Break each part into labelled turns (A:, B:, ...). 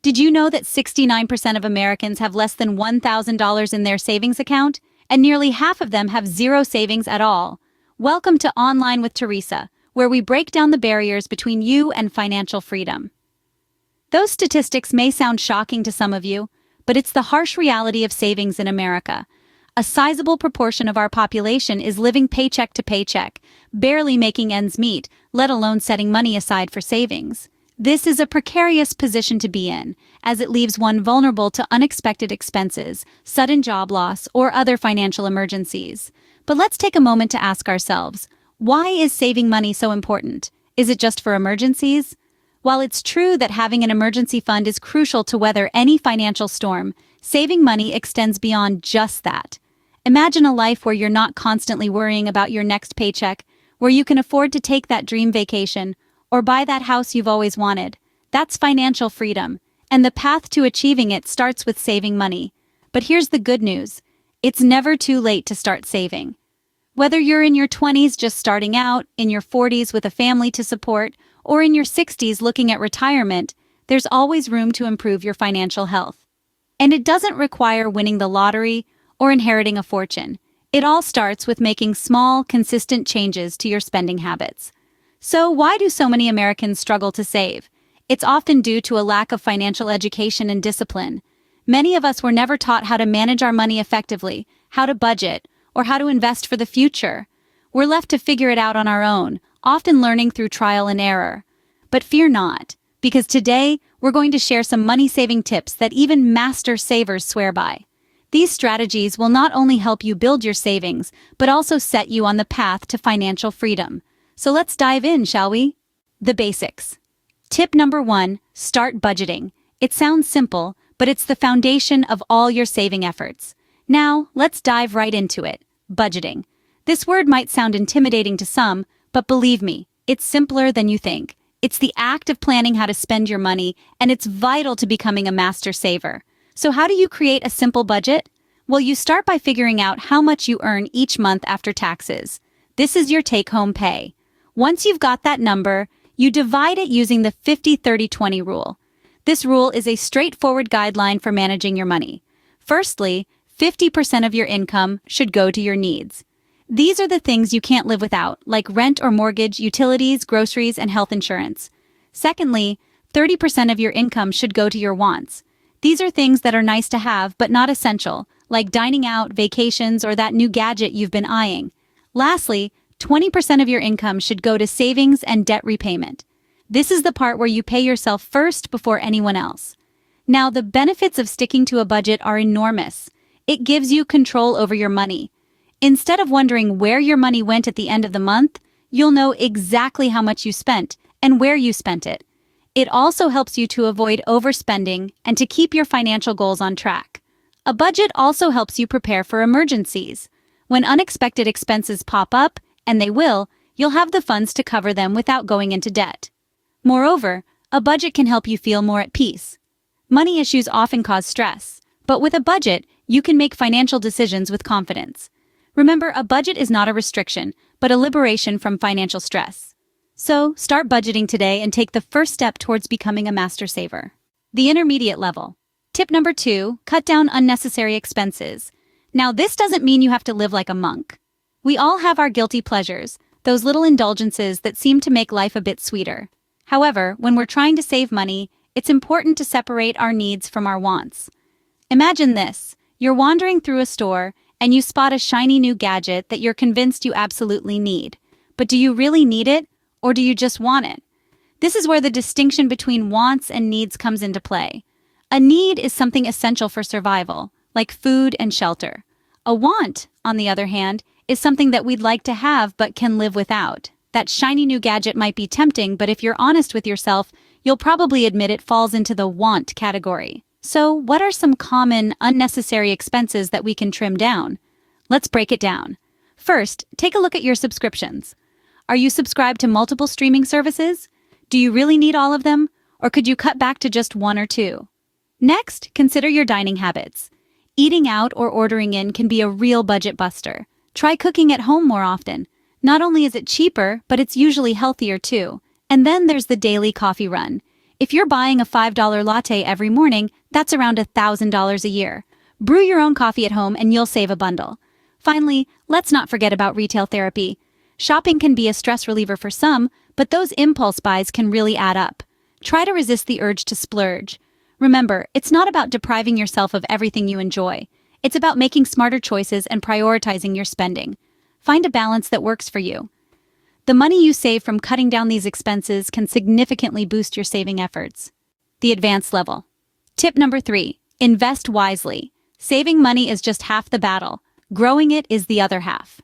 A: Did you know that 69% of Americans have less than $1,000 in their savings account, and nearly half of them have zero savings at all? Welcome to Online with Teresa, where we break down the barriers between you and financial freedom. Those statistics may sound shocking to some of you, but it's the harsh reality of savings in America. A sizable proportion of our population is living paycheck to paycheck, barely making ends meet, let alone setting money aside for savings. This is a precarious position to be in, as it leaves one vulnerable to unexpected expenses, sudden job loss, or other financial emergencies. But let's take a moment to ask ourselves, why is saving money so important? Is it just for emergencies? While it's true that having an emergency fund is crucial to weather any financial storm, saving money extends beyond just that. Imagine a life where you're not constantly worrying about your next paycheck, where you can afford to take that dream vacation, or buy that house you've always wanted. That's financial freedom, and the path to achieving it starts with saving money. But here's the good news. It's never too late to start saving. Whether you're in your 20s just starting out, in your 40s with a family to support, or in your 60s looking at retirement, there's always room to improve your financial health. And it doesn't require winning the lottery or inheriting a fortune. It all starts with making small, consistent changes to your spending habits. So why do so many Americans struggle to save? It's often due to a lack of financial education and discipline. Many of us were never taught how to manage our money effectively, how to budget, or how to invest for the future. We're left to figure it out on our own, often learning through trial and error. But fear not, because today we're going to share some money-saving tips that even master savers swear by. These strategies will not only help you build your savings, but also set you on the path to financial freedom. So let's dive in, shall we? The basics. Tip number 1, start budgeting. It sounds simple, but it's the foundation of all your saving efforts. Now, let's dive right into it. Budgeting. This word might sound intimidating to some, but believe me, it's simpler than you think. It's the act of planning how to spend your money, and it's vital to becoming a master saver. So how do you create a simple budget? Well, you start by figuring out how much you earn each month after taxes. This is your take-home pay. Once you've got that number, you divide it using the 50-30-20 rule. This rule is a straightforward guideline for managing your money. Firstly, 50% of your income should go to your needs. These are the things you can't live without, like rent or mortgage, utilities, groceries, and health insurance. Secondly, 30% of your income should go to your wants. These are things that are nice to have but not essential, like dining out, vacations, or that new gadget you've been eyeing. Lastly, 20% of your income should go to savings and debt repayment. This is the part where you pay yourself first before anyone else. Now, the benefits of sticking to a budget are enormous. It gives you control over your money. Instead of wondering where your money went at the end of the month, you'll know exactly how much you spent and where you spent it. It also helps you to avoid overspending and to keep your financial goals on track. A budget also helps you prepare for emergencies. When unexpected expenses pop up, and they will, you'll have the funds to cover them without going into debt. Moreover, a budget can help you feel more at peace. Money issues often cause stress, but with a budget, you can make financial decisions with confidence. Remember, a budget is not a restriction, but a liberation from financial stress. So, start budgeting today and take the first step towards becoming a master saver. The intermediate level. Tip number 2, cut down unnecessary expenses. Now, this doesn't mean you have to live like a monk. We all have our guilty pleasures, those little indulgences that seem to make life a bit sweeter. However, when we're trying to save money, it's important to separate our needs from our wants. Imagine this. You're wandering through a store, and you spot a shiny new gadget that you're convinced you absolutely need. But do you really need it, or do you just want it? This is where the distinction between wants and needs comes into play. A need is something essential for survival, like food and shelter. A want, on the other hand, is something that we'd like to have but can live without. That shiny new gadget might be tempting, but if you're honest with yourself, you'll probably admit it falls into the want category. So, what are some common, unnecessary expenses that we can trim down? Let's break it down. First, take a look at your subscriptions. Are you subscribed to multiple streaming services? Do you really need all of them, or could you cut back to just one or two? Next, consider your dining habits. Eating out or ordering in can be a real budget buster. Try cooking at home more often. Not only is it cheaper, but it's usually healthier too. And then there's the daily coffee run. If you're buying a $5 latte every morning, that's around $1,000 a year. Brew your own coffee at home and you'll save a bundle. Finally, let's not forget about retail therapy. Shopping can be a stress reliever for some, but those impulse buys can really add up. Try to resist the urge to splurge. Remember, it's not about depriving yourself of everything you enjoy. It's about making smarter choices and prioritizing your spending. Find a balance that works for you. The money you save from cutting down these expenses can significantly boost your saving efforts. The advanced level. Tip number 3, invest wisely. Saving money is just half the battle. Growing it is the other half.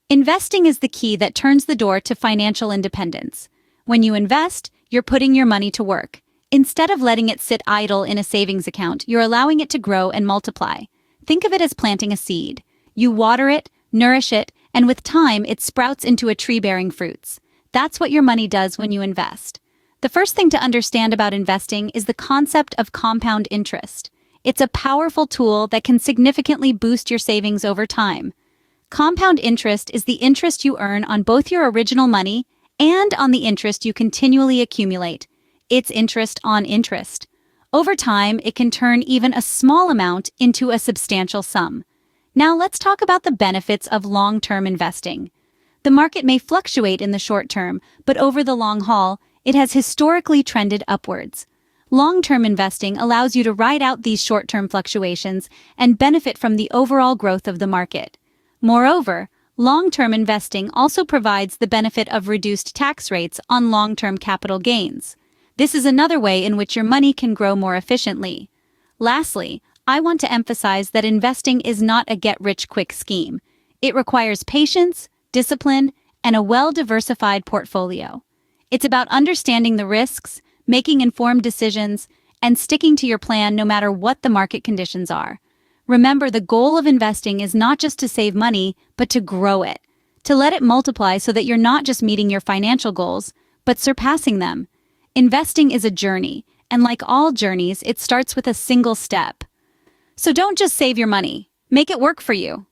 A: Investing is the key that turns the door to financial independence. When you invest, you're putting your money to work. Instead of letting it sit idle in a savings account, you're allowing it to grow and multiply. Think of it as planting a seed. You water it, nourish it, and with time, it sprouts into a tree bearing fruits. That's what your money does when you invest. The first thing to understand about investing is the concept of compound interest. It's a powerful tool that can significantly boost your savings over time. Compound interest is the interest you earn on both your original money and on the interest you continually accumulate. It's interest on interest. Over time, it can turn even a small amount into a substantial sum. Now let's talk about the benefits of long-term investing. The market may fluctuate in the short term, but over the long haul, it has historically trended upwards. Long-term investing allows you to ride out these short-term fluctuations and benefit from the overall growth of the market. Moreover, long-term investing also provides the benefit of reduced tax rates on long-term capital gains. This is another way in which your money can grow more efficiently. Lastly, I want to emphasize that investing is not a get-rich-quick scheme. It requires patience, discipline, and a well-diversified portfolio. It's about understanding the risks, making informed decisions, and sticking to your plan no matter what the market conditions are. Remember, the goal of investing is not just to save money, but to grow it, to let it multiply so that you're not just meeting your financial goals, but surpassing them. Investing is a journey, and like all journeys, it starts with a single step. So don't just save your money, make it work for you.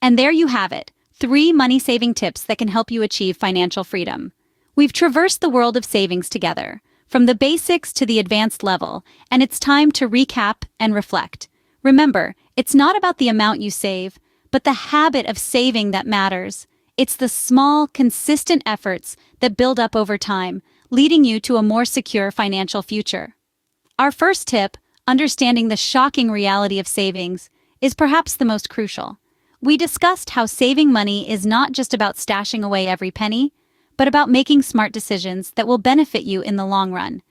A: And there you have it, 3 money-saving tips that can help you achieve financial freedom. We've traversed the world of savings together, from the basics to the advanced level, and it's time to recap and reflect. Remember, it's not about the amount you save, but the habit of saving that matters. It's the small, consistent efforts that build up over time, leading you to a more secure financial future. Our first tip, understanding the shocking reality of savings, is perhaps the most crucial. We discussed how saving money is not just about stashing away every penny, but about making smart decisions that will benefit you in the long run.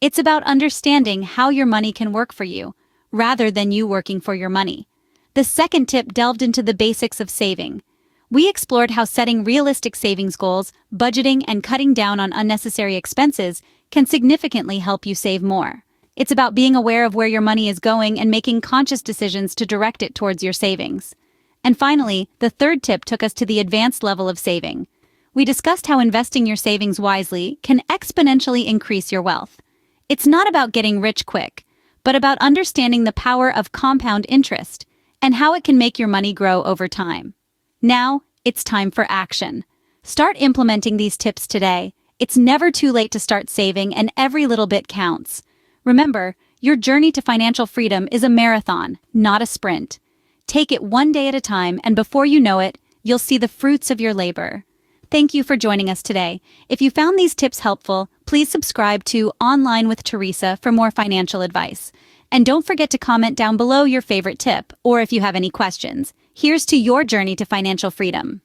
A: It's about understanding how your money can work for you, rather than you working for your money. The second tip delved into the basics of saving. We explored how setting realistic savings goals, budgeting, and cutting down on unnecessary expenses can significantly help you save more. It's about being aware of where your money is going and making conscious decisions to direct it towards your savings. And finally, the third tip took us to the advanced level of saving. We discussed how investing your savings wisely can exponentially increase your wealth. It's not about getting rich quick, but about understanding the power of compound interest and how it can make your money grow over time. Now, it's time for action. Start implementing these tips today. It's never too late to start saving, and every little bit counts. Remember, your journey to financial freedom is a marathon, not a sprint. Take it one day at a time, and before you know it, you'll see the fruits of your labor. Thank you for joining us today. If you found these tips helpful, please subscribe to Online with Teresa for more financial advice. And don't forget to comment down below your favorite tip, or if you have any questions. Here's to your journey to financial freedom.